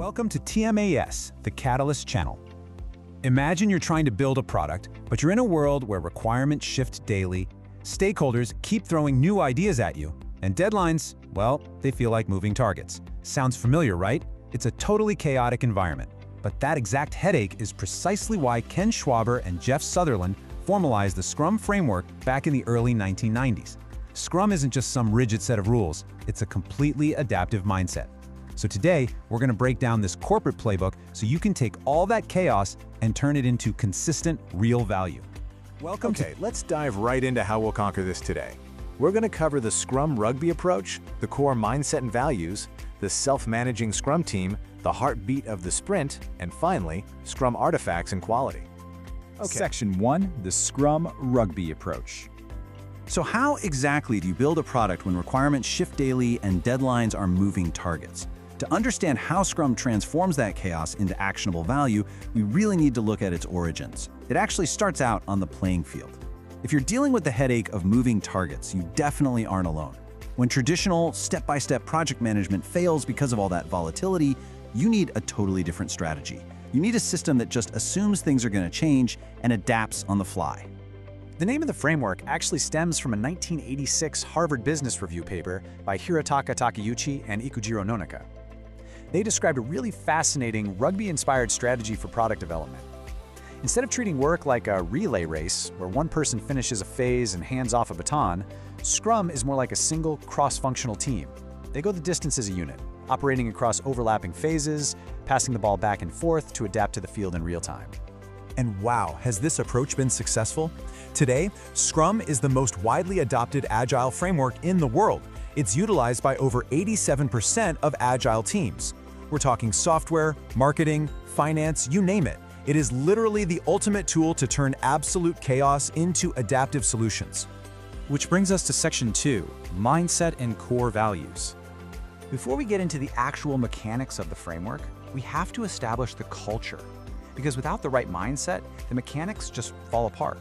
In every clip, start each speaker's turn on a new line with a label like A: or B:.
A: Welcome to TMAS, the Catalyst channel. Imagine you're trying to build a product, but you're in a world where requirements shift daily, stakeholders keep throwing new ideas at you, and deadlines, well, they feel like moving targets. Sounds familiar, right? It's a totally chaotic environment. But that exact headache is precisely why Ken Schwaber and Jeff Sutherland formalized the Scrum Framework back in the early 1990s. Scrum isn't just some rigid set of rules, it's a completely adaptive mindset. So today, we're going to break down this corporate playbook so you can take all that chaos and turn it into consistent, real value.
B: Let's dive right into how we'll conquer this today. We're going to cover the Scrum Rugby approach, the core mindset and values, the self-managing Scrum team, the heartbeat of the sprint, and finally, Scrum artifacts and quality.
C: Section 1, the Scrum Rugby approach. So how exactly do you build a product when requirements shift daily and deadlines are moving targets? To understand how Scrum transforms that chaos into actionable value, we really need to look at its origins. It actually starts out on the playing field. If you're dealing with the headache of moving targets, you definitely aren't alone. When traditional step-by-step project management fails because of all that volatility, you need a totally different strategy. You need a system that just assumes things are going to change and adapts on the fly.
D: The name of the framework actually stems from a 1986 Harvard Business Review paper by Hirotaka Takeuchi and Ikujiro Nonaka. They described a really fascinating rugby-inspired strategy for product development. Instead of treating work like a relay race, where one person finishes a phase and hands off a baton, Scrum is more like a single cross-functional team. They go the distance as a unit, operating across overlapping phases, passing the ball back and forth to adapt to the field in real time.
E: And wow, has this approach been successful? Today, Scrum is the most widely adopted Agile framework in the world. It's utilized by over 87% of Agile teams. We're talking software, marketing, finance, you name it. It is literally the ultimate tool to turn absolute chaos into adaptive solutions.
A: Which brings us to Section 2, Mindset and Core Values.
D: Before we get into the actual mechanics of the framework, we have to establish the culture. Because without the right mindset, the mechanics just fall apart.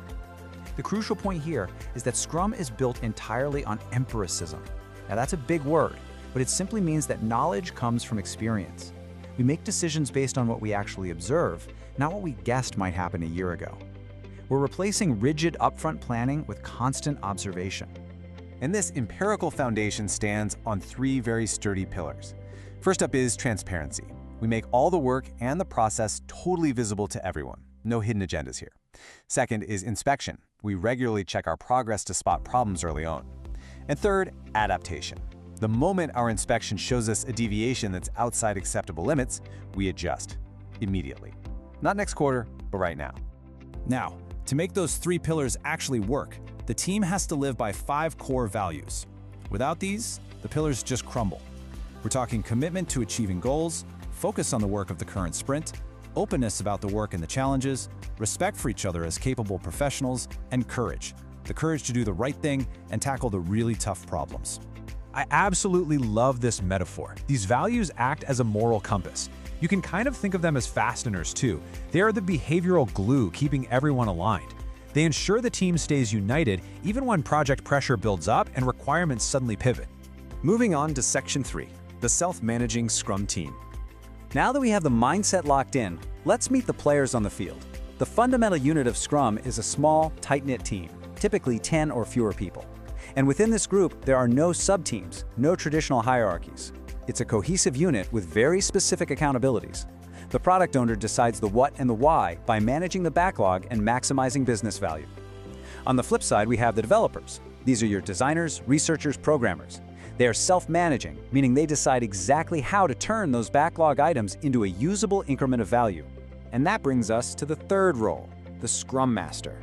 D: The crucial point here is that Scrum is built entirely on empiricism. Now that's a big word, but it simply means that knowledge comes from experience. We make decisions based on what we actually observe, not what we guessed might happen a year ago. We're replacing rigid upfront planning with constant observation.
B: And this empirical foundation stands on three very sturdy pillars. First up is transparency. We make all the work and the process totally visible to everyone. No hidden agendas here. Second is inspection. We regularly check our progress to spot problems early on. And third, adaptation. The moment our inspection shows us a deviation that's outside acceptable limits, we adjust immediately. Not next quarter, but right now.
A: Now, to make those three pillars actually work, the team has to live by 5 core values. Without these, the pillars just crumble. We're talking commitment to achieving goals, focus on the work of the current sprint, openness about the work and the challenges, respect for each other as capable professionals, and courage. The courage to do the right thing and tackle the really tough problems.
E: I absolutely love this metaphor. These values act as a moral compass. You can kind of think of them as fasteners too. They are the behavioral glue keeping everyone aligned. They ensure the team stays united even when project pressure builds up and requirements suddenly pivot.
D: Moving on to Section 3, the self-managing Scrum team. Now that we have the mindset locked in, let's meet the players on the field. The fundamental unit of Scrum is a small, tight-knit team, typically 10 or fewer people. And within this group, there are no sub-teams, no traditional hierarchies. It's a cohesive unit with very specific accountabilities. The product owner decides the what and the why by managing the backlog and maximizing business value. On the flip side, we have the developers. These are your designers, researchers, programmers. They are self-managing, meaning they decide exactly how to turn those backlog items into a usable increment of value. And that brings us to the third role, the Scrum Master.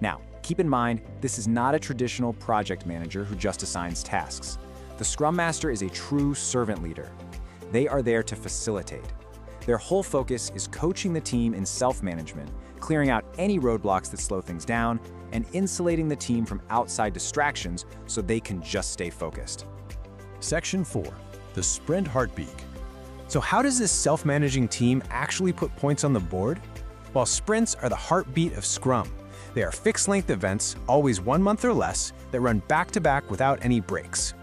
D: Now, keep in mind, this is not a traditional project manager who just assigns tasks. The Scrum Master is a true servant leader. They are there to facilitate. Their whole focus is coaching the team in self-management, clearing out any roadblocks that slow things down, and insulating the team from outside distractions so they can just stay focused.
E: Section 4, the sprint heartbeat. So how does this self-managing team actually put points on the board? Well, sprints are the heartbeat of Scrum. They are fixed-length events, always 1 month or less, that run back-to-back without any breaks.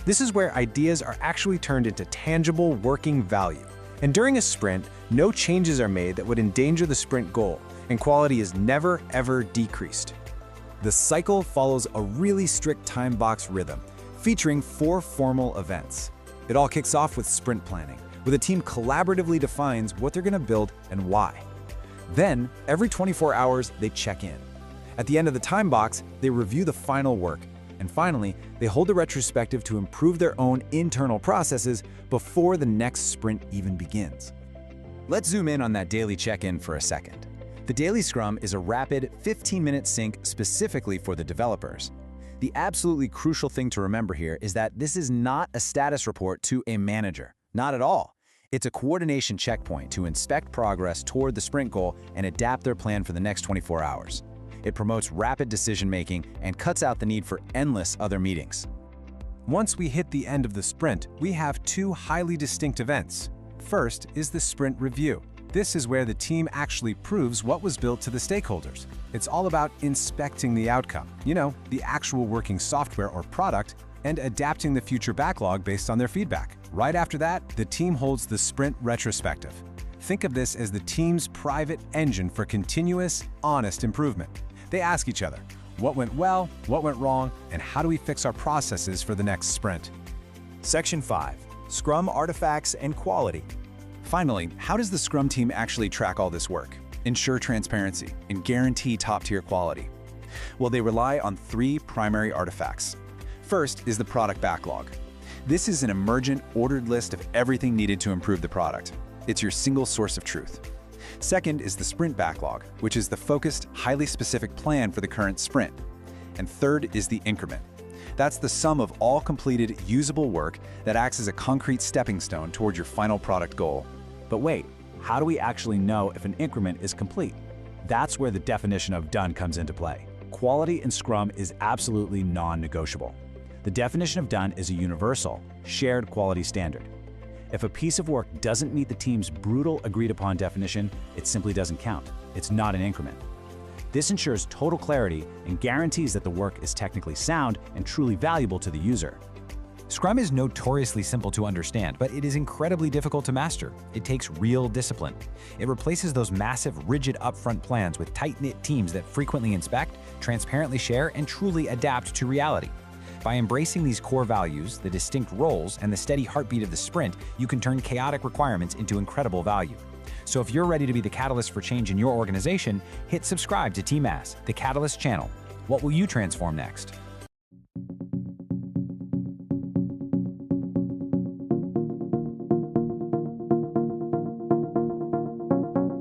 E: This is where ideas are actually turned into tangible working value.
B: And during a sprint, no changes are made that would endanger the sprint goal, and quality is never, ever decreased.
C: The cycle follows a really strict time box rhythm, featuring 4 formal events. It all kicks off with sprint planning, where the team collaboratively defines what they're going to build and why. Then, every 24 hours, they check in. At the end of the time box, they review the final work. And finally, they hold a retrospective to improve their own internal processes before the next sprint even begins.
A: Let's zoom in on that daily check-in for a second. The Daily Scrum is a rapid 15-minute sync specifically for the developers. The absolutely crucial thing to remember here is that this is not a status report to a manager. Not at all. It's a coordination checkpoint to inspect progress toward the sprint goal and adapt their plan for the next 24 hours. It promotes rapid decision-making and cuts out the need for endless other meetings.
E: Once we hit the end of the sprint, we have 2 highly distinct events. First is the sprint review. This is where the team actually proves what was built to the stakeholders. It's all about inspecting the outcome, the actual working software or product, and adapting the future backlog based on their feedback. Right after that, the team holds the sprint retrospective. Think of this as the team's private engine for continuous, honest improvement. They ask each other, what went well, what went wrong, and how do we fix our processes for the next sprint?
C: Section 5. Scrum Artifacts and Quality.
A: Finally, how does the Scrum team actually track all this work, ensure transparency, and guarantee top-tier quality? Well, they rely on 3 primary artifacts. First is the product backlog. This is an emergent, ordered list of everything needed to improve the product. It's your single source of truth. Second is the sprint backlog, which is the focused, highly specific plan for the current sprint. And third is the increment. That's the sum of all completed, usable work that acts as a concrete stepping stone toward your final product goal.
D: But wait, how do we actually know if an increment is complete? That's where the definition of done comes into play. Quality in Scrum is absolutely non-negotiable. The definition of done is a universal, shared quality standard. If a piece of work doesn't meet the team's brutal agreed-upon definition, it simply doesn't count. It's not an increment. This ensures total clarity and guarantees that the work is technically sound and truly valuable to the user.
E: Scrum is notoriously simple to understand, but it is incredibly difficult to master. It takes real discipline. It replaces those massive, rigid upfront plans with tight-knit teams that frequently inspect, transparently share, and truly adapt to reality. By embracing these core values, the distinct roles, and the steady heartbeat of the sprint, you can turn chaotic requirements into incredible value. So if you're ready to be the catalyst for change in your organization, hit subscribe to TMAS, the Catalyst channel. What will you transform next?